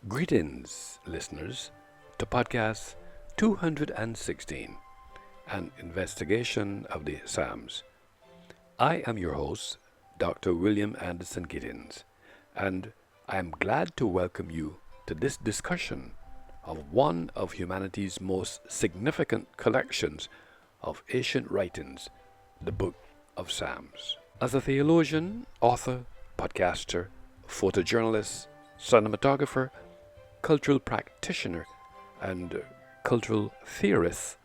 Greetings, listeners, to podcast 216, an investigation of the Psalms. I am your host, Dr. William Anderson Giddens, and I am glad to welcome you to this discussion of one of humanity's most significant collections of ancient writings, the Book of Psalms. As a theologian, author, podcaster, photojournalist, cinematographer, cultural practitioner, and cultural theorist,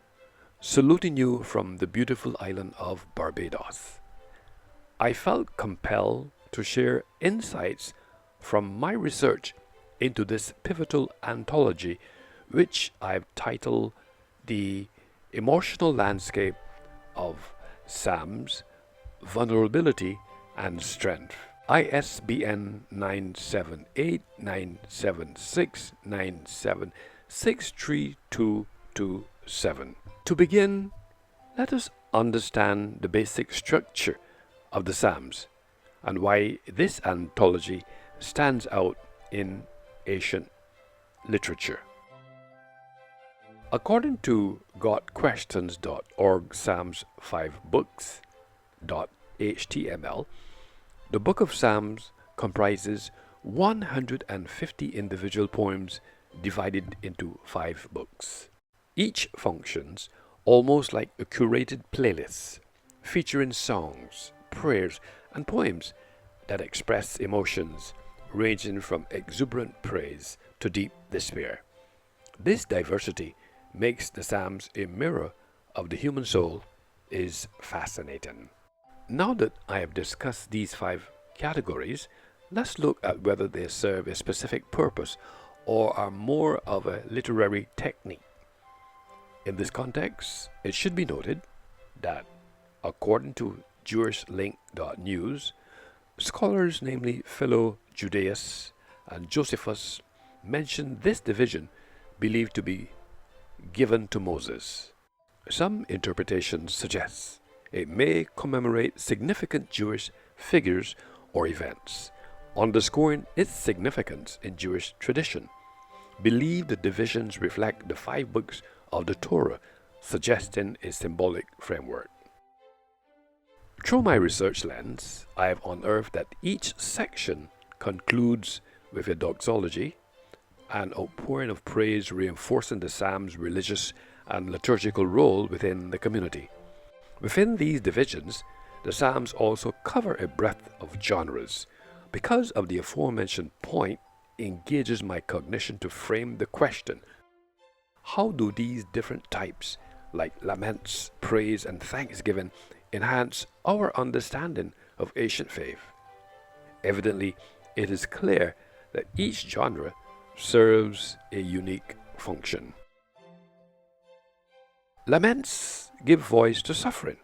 saluting you from the beautiful island of Barbados. I felt compelled to share insights from my research into this pivotal anthology, which I've titled The Emotional Landscape of Psalms, Vulnerability and Strength. ISBN 978-976-97-63227. To begin, let us understand the basic structure of the Psalms and why this anthology stands out in ancient literature. According to GotQuestions.org Psalms 5 Books.html, the Book of Psalms comprises 150 individual poems divided into 5 books. Each functions almost like a curated playlist featuring songs, prayers, and poems that express emotions ranging from exuberant praise to deep despair. This diversity makes the Psalms a mirror of the human soul is fascinating. Now that I have discussed these 5 categories, let's look at whether they serve a specific purpose or are more of a literary technique. In this context, it should be noted that, according to JewishLink.news, scholars namely Philo Judaeus and Josephus mention this division believed to be given to Moses. Some interpretations suggest it may commemorate significant Jewish figures or events, underscoring its significance in Jewish tradition. Believe the divisions reflect the 5 books of the Torah, suggesting a symbolic framework. Through my research lens, I have unearthed that each section concludes with a doxology, an outpouring of praise reinforcing the Psalm's religious and liturgical role within the community. Within these divisions, the Psalms also cover a breadth of genres. Because of the aforementioned point, engages my cognition to frame the question: how do these different types, like laments, praise, and thanksgiving, enhance our understanding of ancient faith? Evidently, it is clear that each genre serves a unique function. Laments give voice to suffering.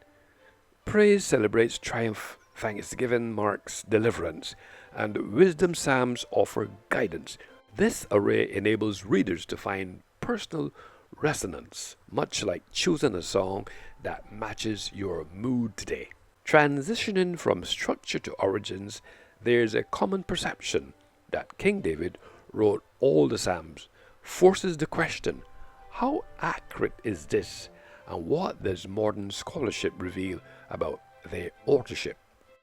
Praise celebrates triumph, thanksgiving marks deliverance, and wisdom psalms offer guidance. This array enables readers to find personal resonance, much like choosing a song that matches your mood today. Transitioning from structure to origins, there's a common perception that King David wrote all the Psalms, forces the question: how accurate is this, and what does modern scholarship reveal about their authorship?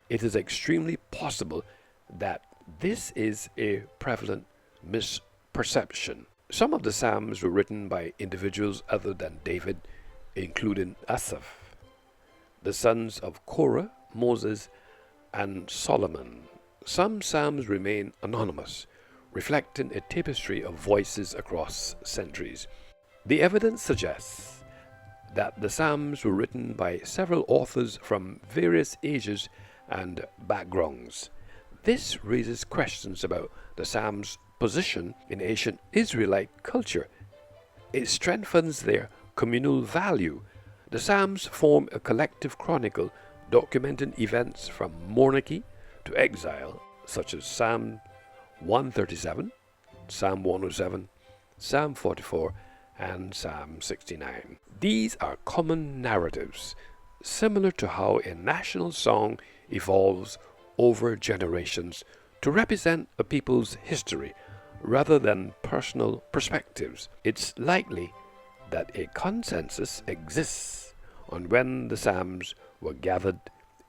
It is extremely possible that this is a prevalent misperception. Some of the Psalms were written by individuals other than David, including Asaph, the sons of Korah, Moses, and Solomon. Some Psalms remain anonymous, reflecting a tapestry of voices across centuries. The evidence suggests that the Psalms were written by several authors from various ages and backgrounds. This raises questions about the Psalms' position in ancient Israelite culture. It strengthens their communal value. The Psalms form a collective chronicle documenting events from monarchy to exile, such as Psalm 137, Psalm 107, Psalm 44, and Psalm 69. These are common narratives, similar to how a national song evolves over generations to represent a people's history rather than personal perspectives. It's likely that a consensus exists on when the Psalms were gathered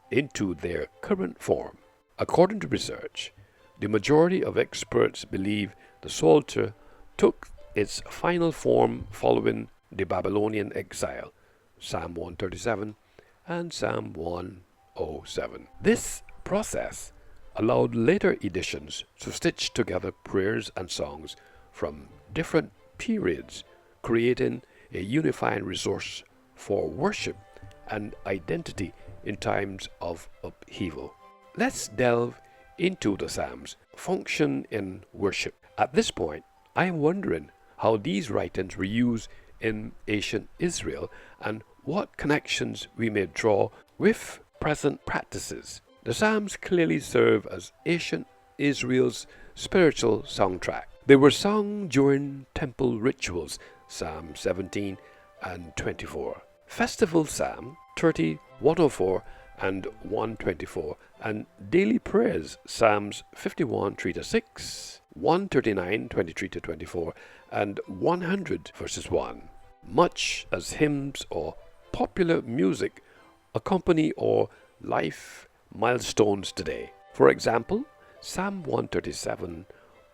into their current form. According to research, the majority of experts believe the Psalter took its final form following the Babylonian exile, Psalm 137 and Psalm 107. This process allowed later editions to stitch together prayers and songs from different periods, creating a unifying resource for worship and identity in times of upheaval. Let's delve into the Psalms' function in worship. At this point, I am wondering how these writings were used in ancient Israel and what connections we may draw with present practices. The Psalms clearly serve as ancient Israel's spiritual soundtrack. They were sung during temple rituals, Psalm 17 and 24, Festival Psalm 30, 104 and 124, and daily prayers, Psalms 51, 3-6, 139, 23-24, and 100, verses 1. Much as hymns or popular music accompany our life milestones today. For example, Psalm 137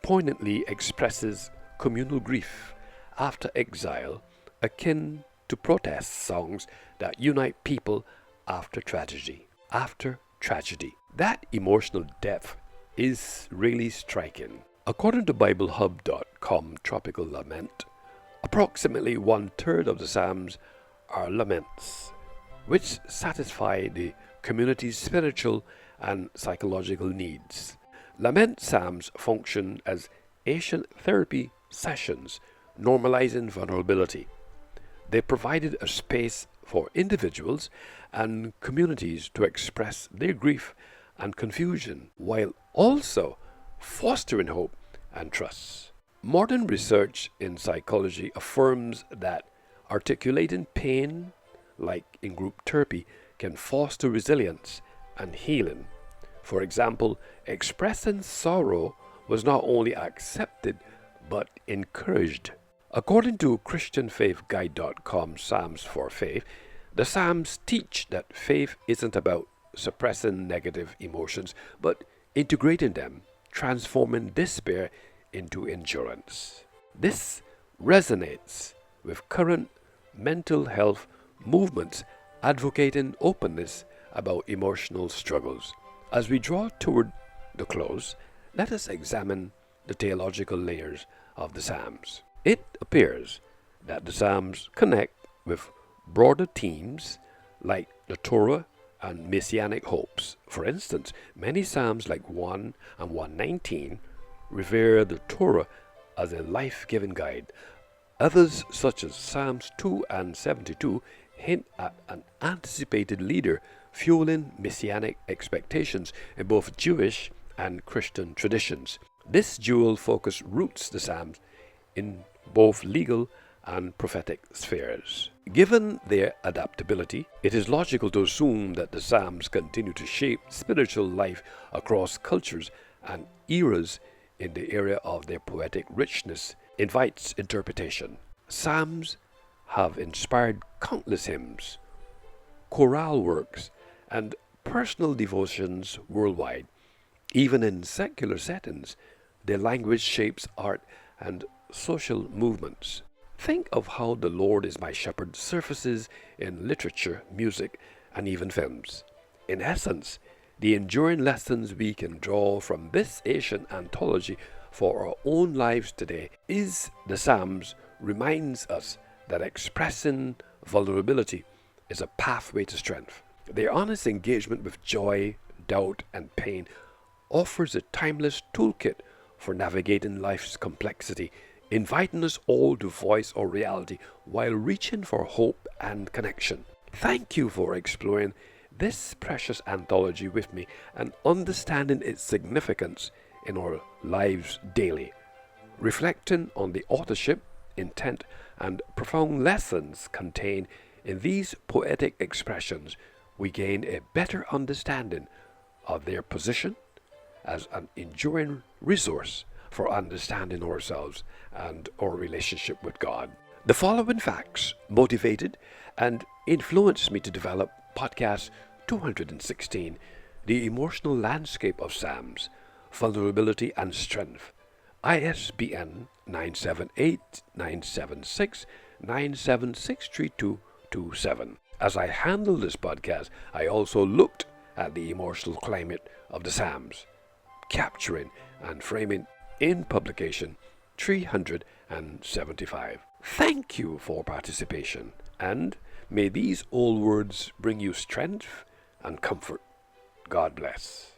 poignantly expresses communal grief after exile, akin to protest songs that unite people after tragedy. That emotional depth is really striking. According to BibleHub.com Tropical Lament, approximately 1/3 of the Psalms are laments, which satisfy the community's spiritual and psychological needs. Lament Psalms function as ancient therapy sessions, normalizing vulnerability. They provided a space for individuals and communities to express their grief and confusion, while also fostering hope and trust. Modern research in psychology affirms that articulating pain, like in group therapy, can foster resilience and healing. For example, expressing sorrow was not only accepted but encouraged. According to ChristianFaithGuide.com Psalms for Faith, the Psalms teach that faith isn't about suppressing negative emotions, but integrating them, transforming despair into endurance. This resonates with current mental health movements advocating openness about emotional struggles. As we draw toward the close, let us examine the theological layers of the Psalms. It appears that the Psalms connect with broader themes like the Torah and messianic hopes. For instance, many Psalms like 1 and 119 revere the Torah as a life-giving guide. Others, such as Psalms 2 and 72, hint at an anticipated leader, fueling messianic expectations in both Jewish and Christian traditions. This dual focus roots the Psalms in both legal and prophetic spheres. Given their adaptability, it is logical to assume that the Psalms continue to shape spiritual life across cultures and eras in the area of their poetic richness invites interpretation. Psalms have inspired countless hymns, chorale works, and personal devotions worldwide. Even in secular settings, their language shapes art and social movements. Think of how "The Lord is my shepherd" surfaces in literature, music, and even films. In essence, the enduring lessons we can draw from this ancient anthology for our own lives today is the Psalms reminds us that expressing vulnerability is a pathway to strength. Their honest engagement with joy, doubt, and pain offers a timeless toolkit for navigating life's complexity, inviting us all to voice our reality while reaching for hope and connection. Thank you for exploring this precious anthology with me and understanding its significance in our lives daily. Reflecting on the authorship, intent, and profound lessons contained in these poetic expressions, we gain a better understanding of their position as an enduring resource for understanding ourselves and our relationship with God. The following facts motivated and influenced me to develop podcast 216, The Emotional Landscape of Psalms, Vulnerability and Strength, ISBN 978-976-9763227. As I handled this podcast, I also looked at the emotional climate of the Psalms, capturing and framing in publication 375. Thank you for participation, and may these old words bring you strength and comfort. God bless.